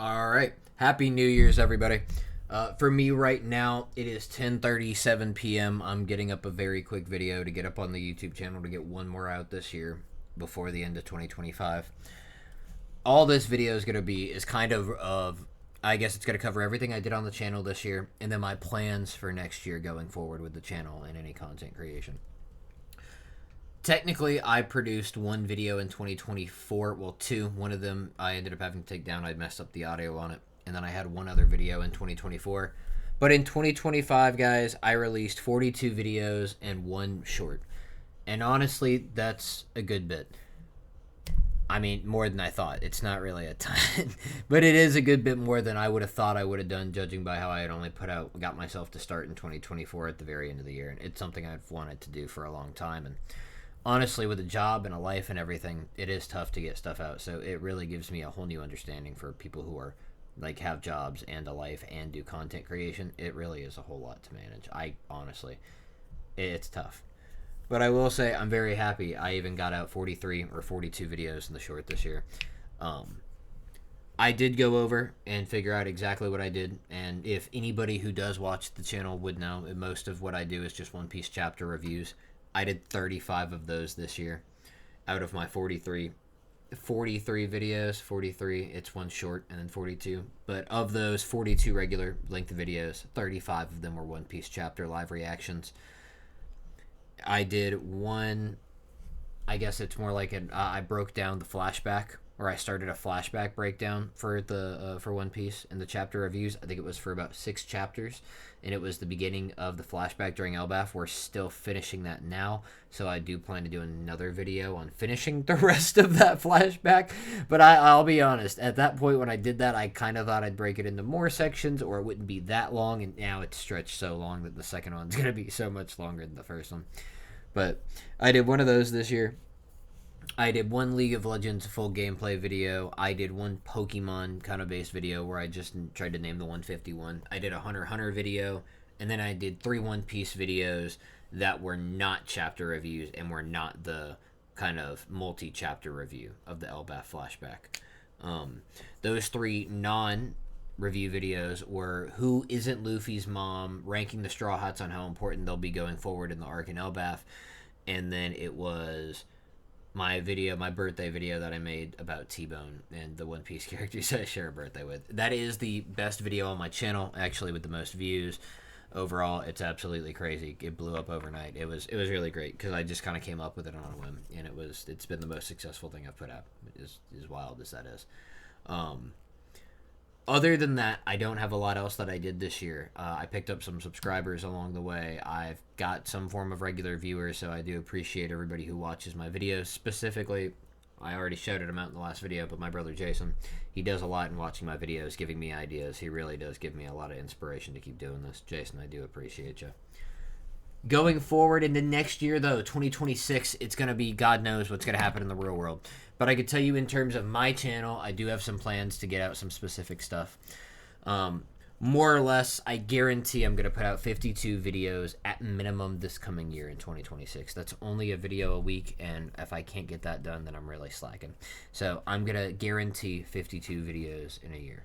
All right. Happy New Year's, everybody. For me right now, it is 10:37 p.m. I'm getting up a very quick video to get up on the YouTube channel to get one more out this year before the end of 2025. All this video is going to be is kind of I guess it's going to cover everything I did on the channel this year and then my plans for next year going forward with the channel and any content creation. Technically, I produced one video in 2024. Well, two. One of them I ended up having to take down. I messed up the audio on it. And then I had one other video in 2024. But in 2025, guys, I released 42 videos and one short. And honestly, that's a good bit. I mean, more than I thought. It's not really a ton. But it is a good bit more than I would have thought I would have done, judging by how I had only got myself to start in 2024 at the very end of the year. And it's something I've wanted to do for a long time. And honestly, with a job and a life and everything, it is tough to get stuff out. So it really gives me a whole new understanding for people who are like have jobs and a life and do content creation. It really is a whole lot to manage. I honestly, it's tough. But I will say I'm very happy. I even got out 43 or 42 videos in the short this year. I did go over and figure out exactly what I did, and if anybody who does watch the channel would know, most of what I do is just One Piece chapter reviews. I did 35 of those this year out of my 43 videos. 43, it's one short, and then 42. But of those 42 regular length videos, 35 of them were One Piece chapter live reactions. I did one, I guess it's more like I broke down the flashback, or I started a flashback breakdown for for One Piece in the chapter reviews. I think it was for about 6 chapters, and it was the beginning of the flashback during Elbaf. We're still finishing that now, so I do plan to do another video on finishing the rest of that flashback. But I'll be honest, at that point when I did that, I kind of thought I'd break it into more sections, or it wouldn't be that long, and now it's stretched so long that the second one's going to be so much longer than the first one. But I did one of those this year. I did one League of Legends full gameplay video. I did one Pokemon kind of based video where I just tried to name the 151. I did a Hunter x Hunter video, and then I did 3 One Piece videos that were not chapter reviews and were not the kind of multi-chapter review of the Elbaf flashback. Those 3 non-review videos were Who Isn't Luffy's Mom, ranking the Straw Hats on how important they'll be going forward in the arc in Elbaf, and then it was my birthday video that I made about T-Bone and the One Piece characters I share a birthday with. That is the best video on my channel, actually, with the most views. Overall, it's absolutely crazy. It blew up overnight. It was really great because I just kind of came up with it on a whim, and it's been the most successful thing I've put out. As wild as that is. Other than that, I don't have a lot else that I did this year. I picked up some subscribers along the way. I've got some form of regular viewers, so I do appreciate everybody who watches my videos. Specifically, I already shouted him out in the last video, but my brother Jason, he does a lot in watching my videos, giving me ideas. He really does give me a lot of inspiration to keep doing this. Jason, I do appreciate you. Going forward into next year, though, 2026, it's going to be God knows what's going to happen in the real world. But I can tell you in terms of my channel, I do have some plans to get out some specific stuff. More or less, I guarantee I'm going to put out 52 videos at minimum this coming year in 2026. That's only a video a week, and if I can't get that done, then I'm really slacking. So I'm going to guarantee 52 videos in a year.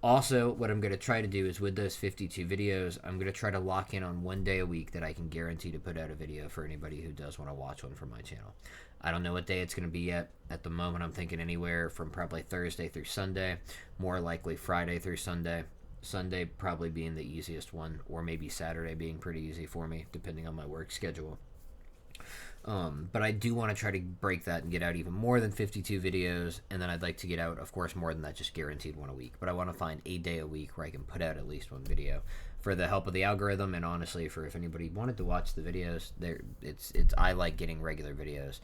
Also, what I'm going to try to do is with those 52 videos, I'm going to try to lock in on one day a week that I can guarantee to put out a video for anybody who does want to watch one from my channel. I don't know what day it's going to be yet. At the moment, I'm thinking anywhere from probably Thursday through Sunday, more likely Friday through Sunday. Sunday probably being the easiest one, or maybe Saturday being pretty easy for me, depending on my work schedule. But I do want to try to break that and get out even more than 52 videos, and then I'd like to get out, of course, more than that, just guaranteed one a week. But I want to find a day a week where I can put out at least one video for the help of the algorithm, and honestly, for if anybody wanted to watch the videos, I like getting regular videos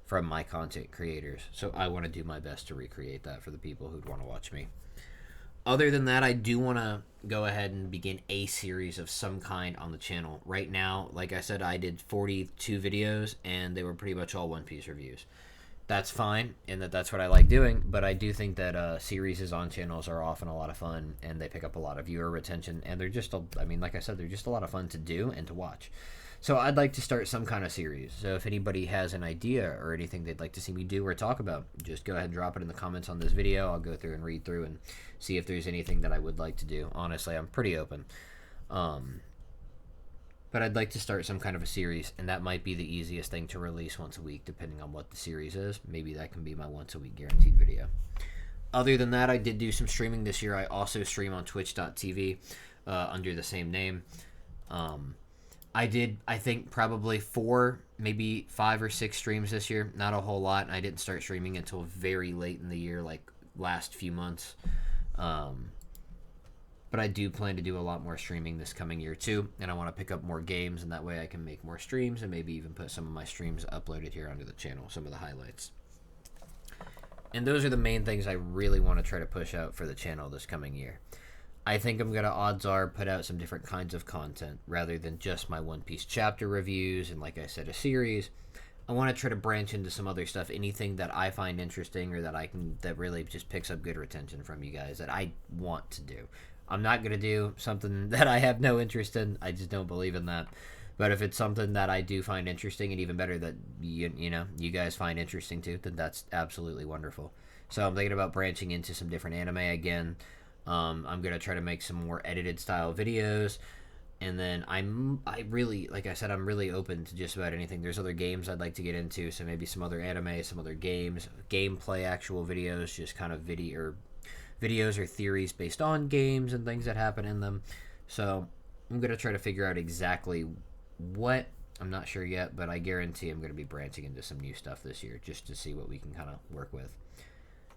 from my content creators, so I want to do my best to recreate that for the people who'd want to watch me. Other than that, I do want to go ahead and begin a series of some kind on the channel. Right now, like I said, I did 42 videos, and they were pretty much all One Piece reviews. That's fine, and that's what I like doing, but I do think that series on channels are often a lot of fun, and they pick up a lot of viewer retention, and they're just, like I said, they're just a lot of fun to do and to watch. So I'd like to start some kind of series. So if anybody has an idea or anything they'd like to see me do or talk about, just go ahead and drop it in the comments on this video. I'll go through and read through and see if there's anything that I would like to do. Honestly, I'm pretty open. But I'd like to start some kind of a series, and that might be the easiest thing to release once a week, depending on what the series is. Maybe that can be my once a week guaranteed video. Other than that, I did do some streaming this year. I also stream on twitch.tv under the same name. I did, I think, probably 4, maybe 5 or 6 streams this year. Not a whole lot. I didn't start streaming until very late in the year, like last few months. But I do plan to do a lot more streaming this coming year too, and I want to pick up more games, and that way I can make more streams and maybe even put some of my streams uploaded here onto the channel, some of the highlights. And those are the main things I really want to try to push out for the channel this coming year. I think I'm going to, odds are, put out some different kinds of content rather than just my One Piece chapter reviews and, like I said, a series. I want to try to branch into some other stuff, anything that I find interesting or that really just picks up good retention from you guys that I want to do. I'm not going to do something that I have no interest in. I just don't believe in that. But if it's something that I do find interesting, and even better that you guys find interesting too, then that's absolutely wonderful. So I'm thinking about branching into some different anime again. I'm going to try to make some more edited style videos. And then I really, like I said, I'm really open to just about anything. There's other games I'd like to get into, so maybe some other anime, some other games, gameplay, actual videos, just kind of videos or theories based on games and things that happen in them. So I'm going to try to figure out exactly what. I'm not sure yet, but I guarantee I'm going to be branching into some new stuff this year just to see what we can kind of work with.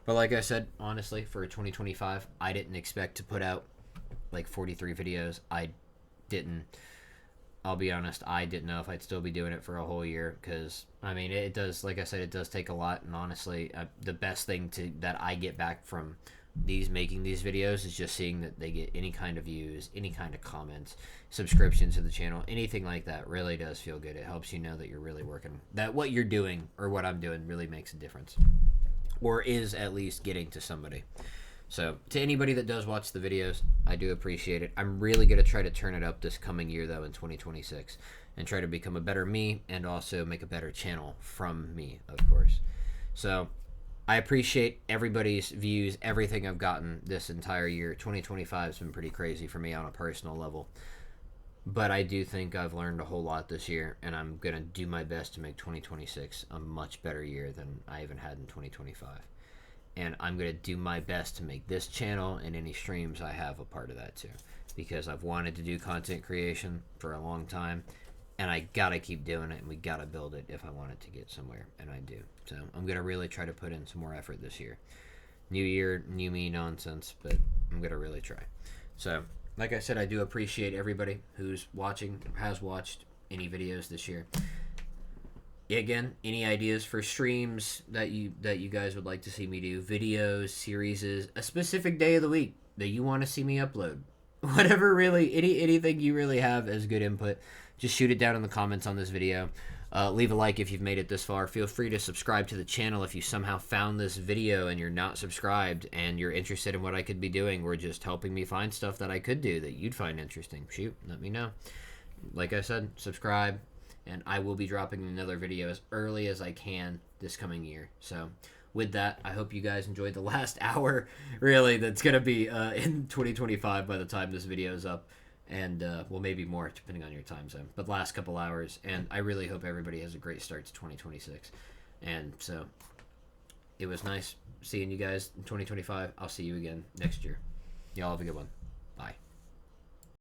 But like I said, honestly, for 2025, I didn't expect to put out like 43 videos. I'll be honest, I didn't know if I'd still be doing it for a whole year because, I mean, it does, like I said, it does take a lot. And honestly, the best thing that I get back from making these videos is just seeing that they get any kind of views, any kind of comments, subscriptions to the channel, anything like that really does feel good. It helps you know that you're really working, that what you're doing or what I'm doing really makes a difference, or is at least getting to somebody. So to anybody that does watch the videos, I do appreciate it. I'm really going to try to turn it up this coming year though in 2026 and try to become a better me and also make a better channel from me, of course. So I appreciate everybody's views, everything I've gotten this entire year. 2025 has been pretty crazy for me on a personal level. But I do think I've learned a whole lot this year, and I'm going to do my best to make 2026 a much better year than I even had in 2025. And I'm going to do my best to make this channel and any streams I have a part of that too. Because I've wanted to do content creation for a long time, and I got to keep doing it, and we got to build it if I want it to get somewhere, and I do. So I'm going to really try to put in some more effort this year. New year, new me nonsense, but I'm going to really try. So, like I said, I do appreciate everybody who's watching, has watched any videos this year. Again, any ideas for streams that you guys would like to see me do, videos, series, a specific day of the week that you want to see me upload, whatever, really, anything you really have as good input, just shoot it down in the comments on this video. Leave a like if you've made it this far. Feel free to subscribe to the channel if you somehow found this video and you're not subscribed and you're interested in what I could be doing or just helping me find stuff that I could do that you'd find interesting. Shoot, let me know. Like I said, subscribe, and I will be dropping another video as early as I can this coming year. So with that, I hope you guys enjoyed the last hour, really, that's going to be in 2025 by the time this video is up. And, well, maybe more, depending on your time zone. But last couple hours. And I really hope everybody has a great start to 2026. And so, it was nice seeing you guys in 2025. I'll see you again next year. Y'all have a good one. Bye.